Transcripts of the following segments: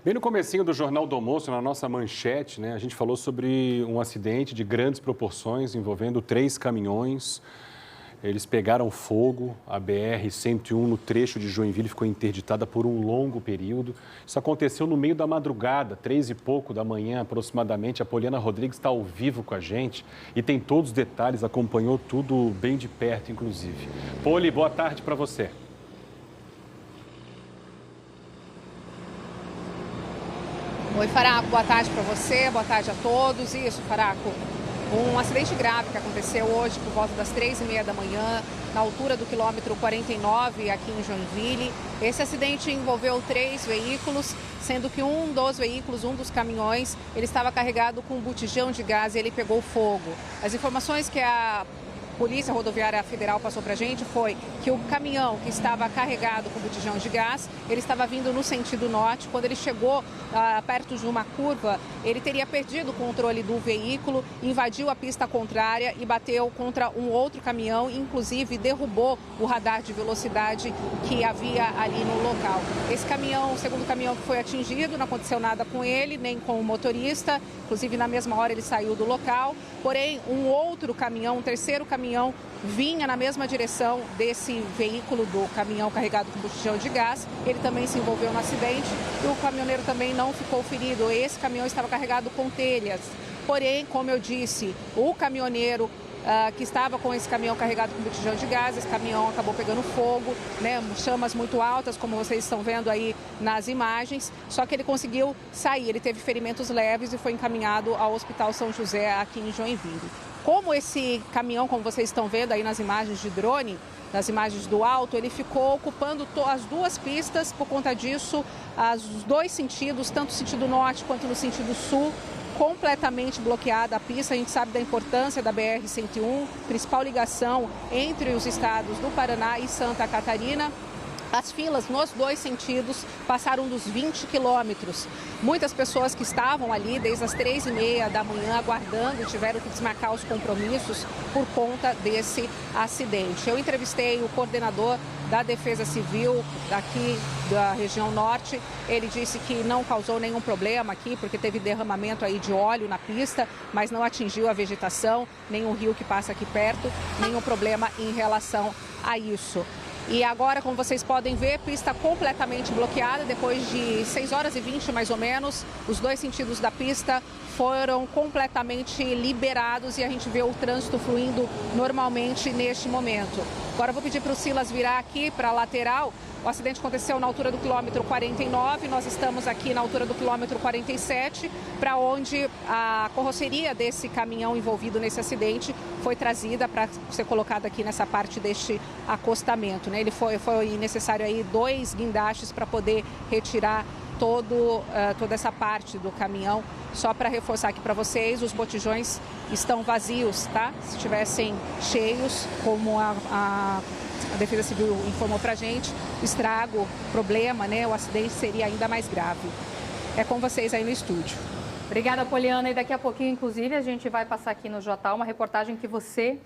Bem no comecinho do Jornal do Almoço, na nossa manchete, a gente falou sobre um acidente de grandes proporções envolvendo 3 caminhões. Eles pegaram fogo, a BR-101 no trecho de Joinville ficou interditada por um longo período. Isso aconteceu no meio da madrugada, 3 e pouco da manhã aproximadamente. A Poliana Rodrigues está ao vivo com a gente e tem todos os detalhes, acompanhou tudo bem de perto, inclusive. Poli, boa tarde para você. Oi, Faraco, boa tarde para você, boa tarde a todos. Isso, Faraco, um acidente grave que aconteceu hoje por volta das 3h30 da manhã, na altura do quilômetro 49, aqui em Joinville. Esse acidente envolveu 3 veículos, sendo que um dos veículos, um dos caminhões, ele estava carregado com um botijão de gás e ele pegou fogo. As informações que a Polícia Rodoviária Federal passou para a gente foi que o caminhão que estava carregado com botijão de gás, ele estava vindo no sentido norte. Quando ele chegou perto de uma curva, ele teria perdido o controle do veículo, invadiu a pista contrária e bateu contra um outro caminhão, inclusive derrubou o radar de velocidade que havia ali no local. Esse caminhão, o segundo caminhão que foi atingido, não aconteceu nada com ele, nem com o motorista, inclusive na mesma hora ele saiu do local. Porém, um outro caminhão, um terceiro caminhão, vinha na mesma direção desse veículo do caminhão carregado com botijão de gás. Ele também se envolveu no acidente e o caminhoneiro também não ficou ferido. Esse caminhão estava carregado com telhas. Porém, como eu disse, o caminhoneiro que estava com esse caminhão carregado com botijão de gás, esse caminhão acabou pegando fogo, chamas muito altas, como vocês estão vendo aí nas imagens, só que ele conseguiu sair, ele teve ferimentos leves e foi encaminhado ao Hospital São José aqui em Joinville. Como esse caminhão, como vocês estão vendo aí nas imagens de drone, nas imagens do alto, ele ficou ocupando as duas pistas, por conta disso, os dois sentidos, tanto no sentido norte quanto no sentido sul, completamente bloqueada a pista. A gente sabe da importância da BR-101, principal ligação entre os estados do Paraná e Santa Catarina. As filas nos dois sentidos passaram dos 20 quilômetros. Muitas pessoas que estavam ali desde as 3h30 da manhã aguardando tiveram que desmarcar os compromissos por conta desse acidente. Eu entrevistei o coordenador da Defesa Civil aqui da região norte. Ele disse que não causou nenhum problema aqui, porque teve derramamento aí de óleo na pista, mas não atingiu a vegetação, nem o rio que passa aqui perto, nenhum problema em relação a isso. E agora, como vocês podem ver, pista completamente bloqueada. Depois de 6h20 mais ou menos, os dois sentidos da pista foram completamente liberados e a gente vê o trânsito fluindo normalmente neste momento. Agora eu vou pedir para o Silas virar aqui para a lateral. O acidente aconteceu na altura do quilômetro 49, nós estamos aqui na altura do quilômetro 47, para onde a carroceria desse caminhão envolvido nesse acidente foi trazida para ser colocada aqui nessa parte deste acostamento. Foi necessário aí 2 guindastes para poder retirar toda essa parte do caminhão. Só para reforçar aqui para vocês, os botijões estão vazios, tá? Se estivessem cheios, como a Defesa Civil informou para a gente, o estrago, o problema, o acidente seria ainda mais grave. É com vocês aí no estúdio. Obrigada, Poliana. E daqui a pouquinho, inclusive, a gente vai passar aqui no Jornal uma reportagem que você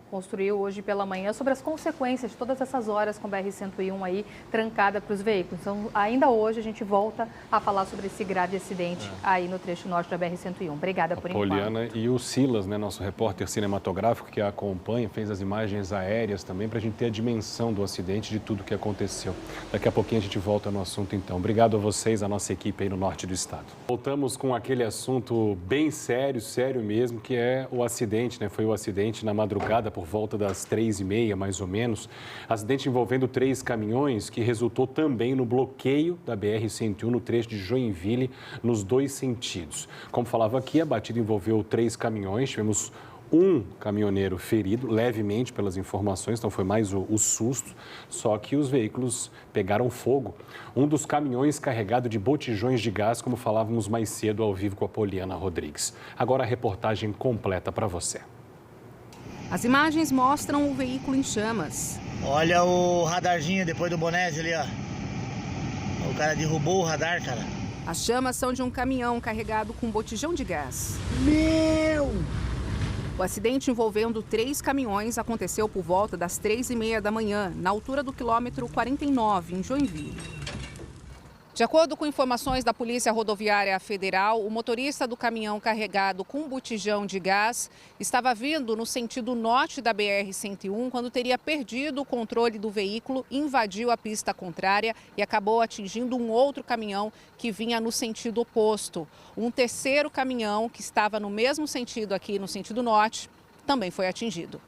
construiu hoje pela manhã sobre as consequências de todas essas horas com a BR-101 aí trancada para os veículos. Então, ainda hoje a gente volta a falar sobre esse grave acidente aí no trecho norte da BR-101. Obrigada por enquanto. Poliana e o Silas, nosso repórter cinematográfico que a acompanha, fez as imagens aéreas também para a gente ter a dimensão do acidente, de tudo que aconteceu. Daqui a pouquinho a gente volta no assunto então. Obrigado a vocês, a nossa equipe aí no norte do estado. Voltamos com aquele assunto bem sério, sério mesmo, que é o acidente, Foi o acidente na madrugada, por volta das 3h30, mais ou menos, acidente envolvendo 3 caminhões que resultou também no bloqueio da BR-101 no trecho de Joinville, nos dois sentidos. Como falava aqui, a batida envolveu 3 caminhões, tivemos um caminhoneiro ferido, levemente pelas informações, então foi mais o susto, só que os veículos pegaram fogo. Um dos caminhões carregado de botijões de gás, como falávamos mais cedo ao vivo com a Poliana Rodrigues. Agora a reportagem completa para você. As imagens mostram o veículo em chamas. Olha o radarzinho depois do Bonésio ali, ó. O cara derrubou o radar, cara. As chamas são de um caminhão carregado com botijão de gás. Meu! O acidente envolvendo 3 caminhões aconteceu por volta das 3h30 da manhã, na altura do quilômetro 49, em Joinville. De acordo com informações da Polícia Rodoviária Federal, o motorista do caminhão carregado com botijão de gás estava vindo no sentido norte da BR-101 quando teria perdido o controle do veículo, invadiu a pista contrária e acabou atingindo um outro caminhão que vinha no sentido oposto. Um terceiro caminhão que estava no mesmo sentido aqui, no sentido norte, também foi atingido.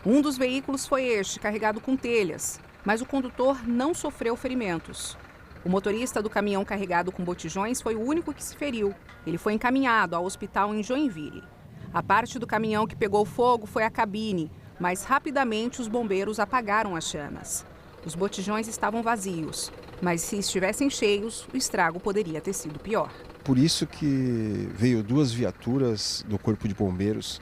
Um dos veículos foi este, carregado com telhas, mas o condutor não sofreu ferimentos. O motorista do caminhão carregado com botijões foi o único que se feriu. Ele foi encaminhado ao hospital em Joinville. A parte do caminhão que pegou fogo foi a cabine, mas rapidamente os bombeiros apagaram as chamas. Os botijões estavam vazios, mas se estivessem cheios, o estrago poderia ter sido pior. Por isso que veio 2 viaturas do Corpo de Bombeiros,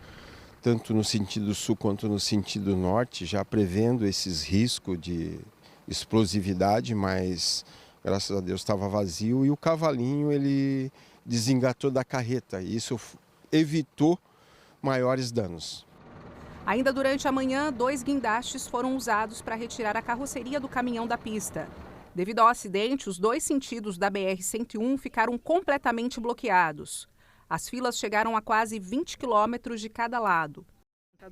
tanto no sentido sul quanto no sentido norte, já prevendo esses riscos de explosividade, mas graças a Deus estava vazio e o cavalinho ele desengatou da carreta. E isso evitou maiores danos. Ainda durante a manhã, 2 guindastes foram usados para retirar a carroceria do caminhão da pista. Devido ao acidente, os 2 sentidos da BR-101 ficaram completamente bloqueados. As filas chegaram a quase 20 quilômetros de cada lado.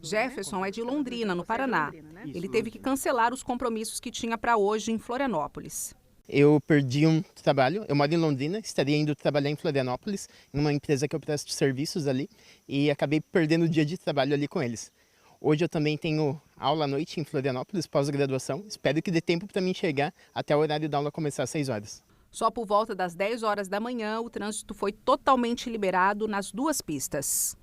Jefferson é de Londrina, no Paraná. Ele teve que cancelar os compromissos que tinha para hoje em Florianópolis. Eu perdi um trabalho, eu moro em Londrina, estaria indo trabalhar em Florianópolis, numa empresa que eu presto serviços ali, e acabei perdendo o dia de trabalho ali com eles. Hoje eu também tenho aula à noite em Florianópolis, pós-graduação, espero que dê tempo para mim chegar até o horário da aula começar às 6 horas. Só por volta das 10 horas da manhã, o trânsito foi totalmente liberado nas 2 pistas.